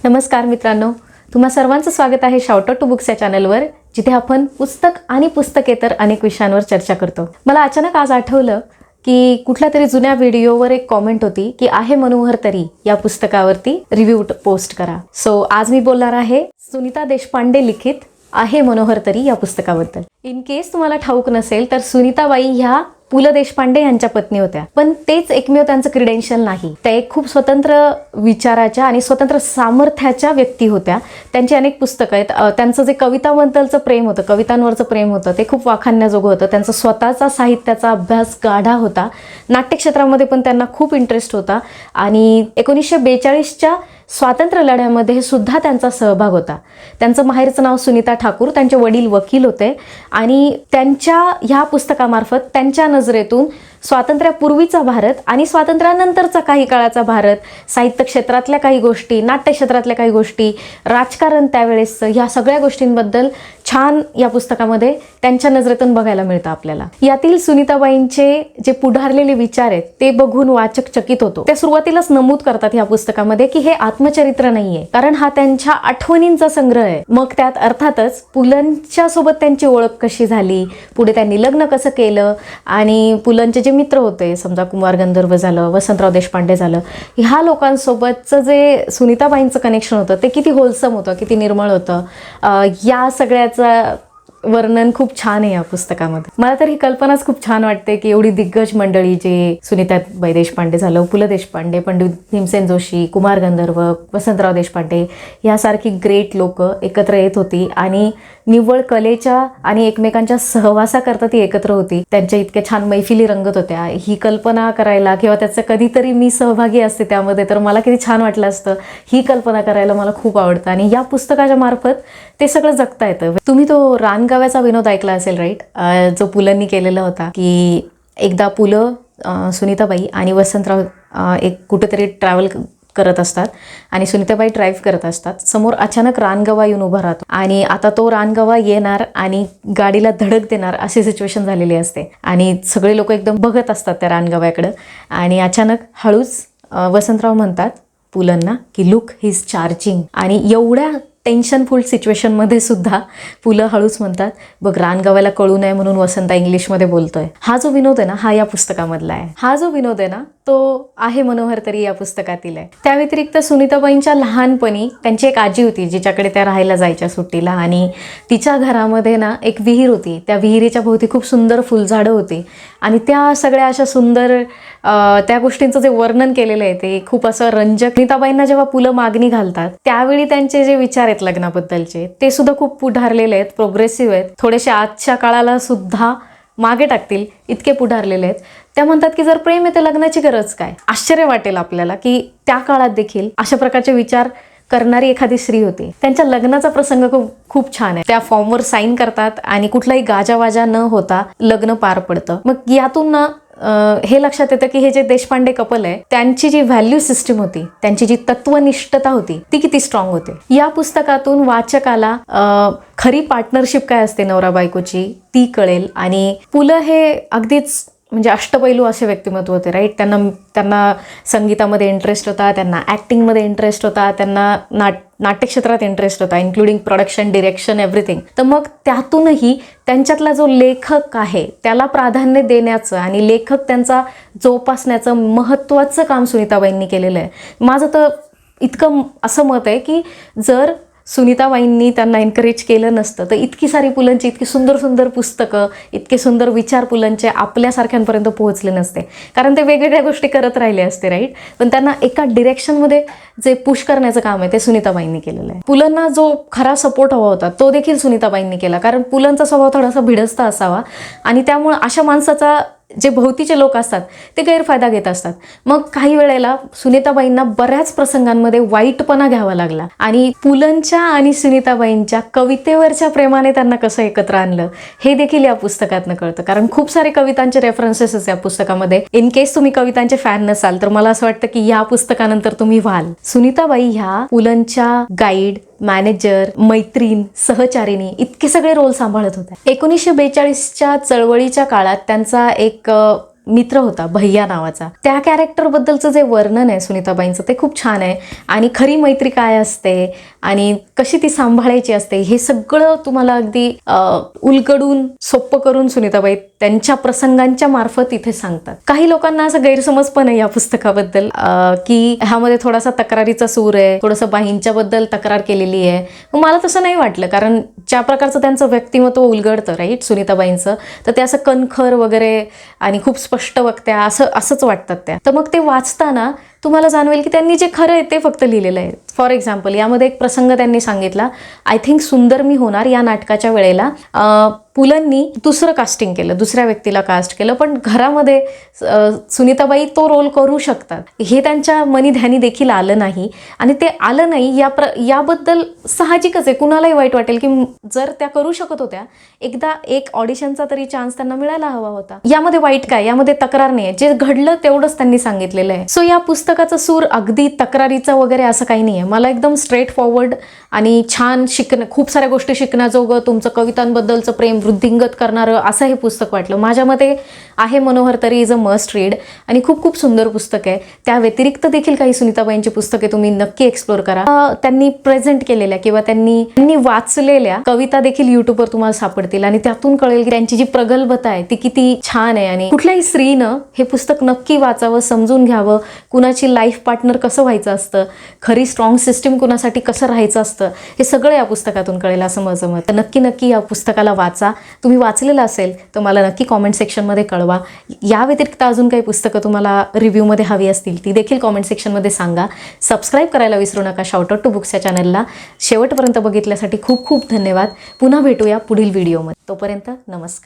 नमस्कार मित्रांनो, तुम्हा सर्वांचं स्वागत आहे शाउट आउट टू बुक्स या चॅनलवर, जिथे आपण पुस्तक आणि पुस्तकेतर अनेक विषयांवर चर्चा करतो. मला अचानक आज आठवलं की कुठल्या तरी जुन्या व्हिडिओवर एक कॉमेंट होती की आहे मनोहर तरी या पुस्तकावरती रिव्ह्यू पोस्ट करा. सो आज मी बोलणार आहे सुनीता देशपांडे लिखित आहे मनोहर तरी या पुस्तकाबद्दल. इन केस तुम्हाला ठाऊक नसेल तर सुनीताबाई ह्या पु ल देशपांडे यांच्या पत्नी होत्या, पण तेच एकमेव त्यांचं क्रेडेन्शियल नाही. त्या एक खूप स्वतंत्र विचाराच्या आणि स्वतंत्र सामर्थ्याच्या व्यक्ती होत्या. त्यांची अनेक पुस्तकं आहेत. त्यांचं जे कविताबद्दलचं प्रेम होतं, कवितांवरचं प्रेम होतं, ते खूप वाखाणण्याजोगं होतं. त्यांचा स्वतःचा साहित्याचा अभ्यास गाढा होता. नाट्यक्षेत्रामध्ये पण त्यांना खूप इंटरेस्ट होता आणि 1942च्या स्वातंत्र्य लढ्यामध्ये सुद्धा त्यांचा सहभाग होता. त्यांचं माहेरचं नाव सुनीता ठाकूर, त्यांचे वडील वकील होते आणि त्यांच्या ह्या पुस्तकामार्फत त्यांच्या नजरेतून स्वातंत्र्यापूर्वीचा भारत आणि स्वातंत्र्यानंतरचा काही काळाचा भारत, साहित्य क्षेत्रातल्या काही गोष्टी, नाट्यक्षेत्रातल्या काही गोष्टी, राजकारण त्यावेळेस, ह्या सगळ्या गोष्टींबद्दल छान या पुस्तकामध्ये त्यांच्या नजरेतून बघायला मिळतं आपल्याला. यातील सुनीताबाईंचे जे पुढारलेले विचार आहेत ते बघून वाचक चकित होतो. ते सुरुवातीलाच नमूद करतात या पुस्तकामध्ये की हे आत्मचरित्र नाहीये, कारण हा त्यांच्या आठवणींचा संग्रह आहे. मग त्यात अर्थातच पुलंच्या सोबत त्यांची ओळख कशी झाली, पुढे त्यांनी लग्न कसं केलं आणि पुलंचे जे मित्र होते, समजा कुमार गंधर्व झालं, वसंतराव देशपांडे झालं, ह्या लोकांसोबतचं जे सुनीताबाईंचं कनेक्शन होतं ते किती होलसम होतं, किती निर्मळ होतं, या सगळ्याचं वर्णन खूप छान आहे या पुस्तकामध्ये. मला तर ही कल्पनाच खूप छान वाटते की एवढी दिग्गज मंडळी, जे सुनीताबाई देशपांडे झालं, पु ल देशपांडे, पंडित भीमसेन जोशी, कुमार गंधर्व, वसंतराव देशपांडे यासारखी ग्रेट लोक एकत्र येत होती आणि निव्वळ कलेच्या आणि एकमेकांच्या सहवासाकरता ती एकत्र होती. त्यांच्या इतक्या छान मैफिली रंगत होत्या. ही कल्पना करायला किंवा त्याचं कधीतरी मी सहभागी असते त्यामध्ये तर मला किती छान वाटलं असतं. ही कल्पना करायला मला खूप आवडतं आणि या पुस्तकाच्या मार्फत ते सगळं जगता येतं. तुम्ही तो रानगाव्याचा विनोद ऐकला असेल, राईट, जो पुलंनी केलेला होता की एकदा पुलं, सुनीताबाई आणि वसंतराव एक कुठेतरी ट्रॅव्हल करत असतात आणि सुनीताबाई ड्राईव्ह करत असतात. समोर अचानक रानगवा येऊन उभा राहतो आणि आता तो रानगवा येणार आणि गाडीला धडक देणार अशी सिच्युएशन झालेली असते आणि सगळे लोक एकदम बघत असतात त्या रानगव्याकडं आणि अचानक हळूच वसंतराव म्हणतात पुलंना की लुक ही इज चार्जिंग. आणि एवढ्या टेन्शनफुल सिच्युएशनमध्ये सुद्धा पुलं हळूच म्हणतात बघ रानगव्याला कळू नये म्हणून वसंत इंग्लिशमध्ये बोलतोय. हा जो विनोद आहे ना, हा या पुस्तकामधला आहे. हा जो विनोद आहे ना तो आहे मनोहर तरी या पुस्तकातील आहे. त्या व्यतिरिक्त सुनीताबाईंच्या लहानपणी त्यांची एक आजी होती जिच्याकडे त्या राहायला जायच्या सुट्टीला आणि तिच्या घरामध्ये ना एक विहीर होती. त्या विहिरीच्या भोवती खूप सुंदर फुलझाडं होती आणि त्या सगळ्या अशा सुंदर त्या गोष्टींचं जे वर्णन केलेलं आहे ते खूप असं रंजक. सुनीताबाईंना जेव्हा पुलं मागणी घालतात त्यावेळी त्यांचे जे विचार आहेत लग्नाबद्दलचे ते सुद्धा खूप पुढारलेले आहेत, प्रोग्रेसिव्ह आहेत, थोडेसे आजच्या काळाला सुद्धा मागे टाकतील इतके पुढारलेले आहेत. त्या म्हणतात की जर प्रेम आहे तर लग्नाची गरज काय. आश्चर्य वाटेल आपल्याला की त्या काळात देखील अशा प्रकारचे विचार करणारी एखादी स्त्री होती. त्यांच्या लग्नाचा प्रसंग खूप छान आहे. त्या फॉर्मवर साईन करतात आणि कुठलाही गाजावाजा न होता लग्न पार पडतं. मग यातून ना हे लक्षात येतं की हे जे देशपांडे कपल आहे त्यांची जी व्हॅल्यू सिस्टीम होती, त्यांची जी तत्वनिष्ठता होती ती किती स्ट्रॉंग होते. या पुस्तकातून वाचकाला खरी पार्टनरशिप काय असते नवरा बायकोची ती कळेल. आणि पुलं हे अगदीच म्हणजे अष्टपैलू असे व्यक्तिमत्व होते, राईट. त्यांना संगीतामध्ये इंटरेस्ट होता, त्यांना ॲक्टिंगमध्ये इंटरेस्ट होता, त्यांना नाट्यक्षेत्रात इंटरेस्ट होता, इन्क्लुडिंग प्रोडक्शन, डिरेक्शन, एव्हरीथिंग. तर मग त्यातूनही त्यांच्यातला जो लेखक आहे त्याला प्राधान्य देण्याचं आणि लेखक त्यांचा जोपासण्याचं महत्त्वाचं काम सुनीताबाईंनी केलेलं आहे. माझं तर इतकं असं मत आहे की जर सुनीताबाईंनी त्यांना एनकरेज केलं नसतं तर इतकी सारी पुलंची इतकी सुंदर सुंदर पुस्तकं, इतके सुंदर विचार पुलंचे आपल्यासारख्यांपर्यंत पोहोचले नसते. कारण ते वेगवेगळ्या गोष्टी करत राहिले असते, राईट. पण त्यांना एका डिरेक्शनमध्ये जे पुश करण्याचं काम आहे ते सुनीताबाईंनी केलेलं आहे. पुलंना जो खरा सपोर्ट हवा होता तो देखील सुनीताबाईंनी केला, कारण पुलंचा स्वभाव थोडासा भिडस्ता असावा आणि त्यामुळे अशा माणसाचा जे भोवतीचे लोक असतात ते गैरफायदा घेत असतात. मग काही वेळेला सुनीताबाईंना बऱ्याच प्रसंगांमध्ये वाईटपणा घ्यावा लागला आणि पुलंच्या आणि सुनीताबाईंच्या कवितेवरच्या प्रेमाने त्यांना कसं एकत्र आणलं हे देखील या पुस्तकातनं कळतं. कारण खूप सारे कवितांचे रेफरन्सेस या पुस्तकामध्ये. इन केस तुम्ही कवितांचे फॅन नसाल तर मला असं वाटतं की या पुस्तकानंतर तुम्ही व्हाल. सुनीताबाई ह्या पुलंच्या गाईड, मॅनेजर, मैत्रीण, सहचारिणी इतके सगळे रोल सांभाळत होत्या. 1942च्या चळवळीच्या काळात त्यांचा एक मित्र होता भैया नावाचा, त्या कॅरेक्टर बद्दलचं जे वर्णन आहे सुनीताबाईंचं ते खूप छान आहे. आणि खरी मैत्री काय असते आणि कशी ती सांभाळायची असते हे सगळं तुम्हाला अगदी उलगडून सोप्प करून सुनीताबाई त्यांच्या प्रसंगांच्या मार्फत इथे सांगतात. काही लोकांना असं गैरसमज पण आहे या पुस्तकाबद्दल की ह्यामध्ये थोडासा तक्रारीचा सूर आहे, थोडंसं बाईंच्या बद्दल तक्रार केलेली आहे. मला तसं नाही वाटलं, कारण ज्या प्रकारचं त्यांचं व्यक्तिमत्व उलगडतं राईट सुनीताबाईंचं, तर ते असं कणखर वगैरे आणि खूप स्पष्ट वक्त्या असंच वाटतात त्या. तर मग ते वाचताना तुम्हाला जाणवेल की त्यांनी जे खरं आहे ते फक्त लिहिलेलं आहे. फॉर एक्झाम्पल यामध्ये एक प्रसंग त्यांनी सांगितला, आय थिंक सुंदर मी होणार या नाटकाच्या वेळेला पुलंनी दुसरं कास्टिंग केलं, दुसऱ्या व्यक्तीला कास्ट केलं, पण घरामध्ये सुनीताबाई तो रोल करू शकतात हे त्यांच्या मनी ध्यानी देखील आलं नाही. आणि ते आलं नाही याबद्दल साहजिकच आहे, कुणालाही वाईट वाटेल की जर त्या करू शकत होत्या एकदा एक ऑडिशनचा तरी चान्स त्यांना मिळायला हवा होता. यामध्ये वाईट काय, यामध्ये तक्रार नाही आहे, जे घडलं तेवढंच त्यांनी सांगितलेलं आहे. सो या पुस्तकाचा सूर अगदी तक्रारीचा वगैरे असं काही नाही आहे. मला एकदम स्ट्रेट फॉरवर्ड आणि छान खूप साऱ्या गोष्टी शिकण्याजोगं, तुमचं कवितांबद्दलचं प्रेम वृद्धिंगत करणारं असं हे पुस्तक वाटलं. माझ्या मते आहे मनोहर तरी इज अ मस्ट रीड आणि खूप खूप सुंदर पुस्तक आहे. त्या व्यतिरिक्त देखील काही सुनीताबाईंची पुस्तके तुम्ही नक्की एक्सप्लोर करा. त्यांनी प्रेझेंट केलेल्या किंवा त्यांनी वाचलेल्या कविता देखील युट्यूबवर तुम्हाला सापडतील आणि त्यातून कळेल की त्यांची जी प्रगल्भता आहे ती किती छान आहे. आणि कुठल्याही स्त्रीनं हे पुस्तक नक्की वाचावं, समजून घ्यावं, कुणाची लाईफ पार्टनर कसं व्हायचं असतं, खरी स्ट्रॉंग सिस्टीम कुणासाठी कसं राहायचं असतं, हे सगळं या पुस्तकातून कळेल असं माझं मत. नक्की या पुस्तकाला वाचा. तुम्ही वाचलेलं असेल तर मला नक्की कॉमेंट सेक्शनमध्ये कळवा. या व्यतिरिक्त अजून काही पुस्तकं तुम्हाला रिव्ह्यूमध्ये हवी असतील ती देखील कॉमेंट सेक्शनमध्ये सांगा. सबस्क्राईब करायला विसरू नका शाउट आउट टू बुक्स या चॅनलला. शेवटपर्यंत बघितल्यासाठी खूप खूप धन्यवाद. पुन्हा भेटूया पुढील व्हिडिओमध्ये. तोपर्यंत नमस्कार.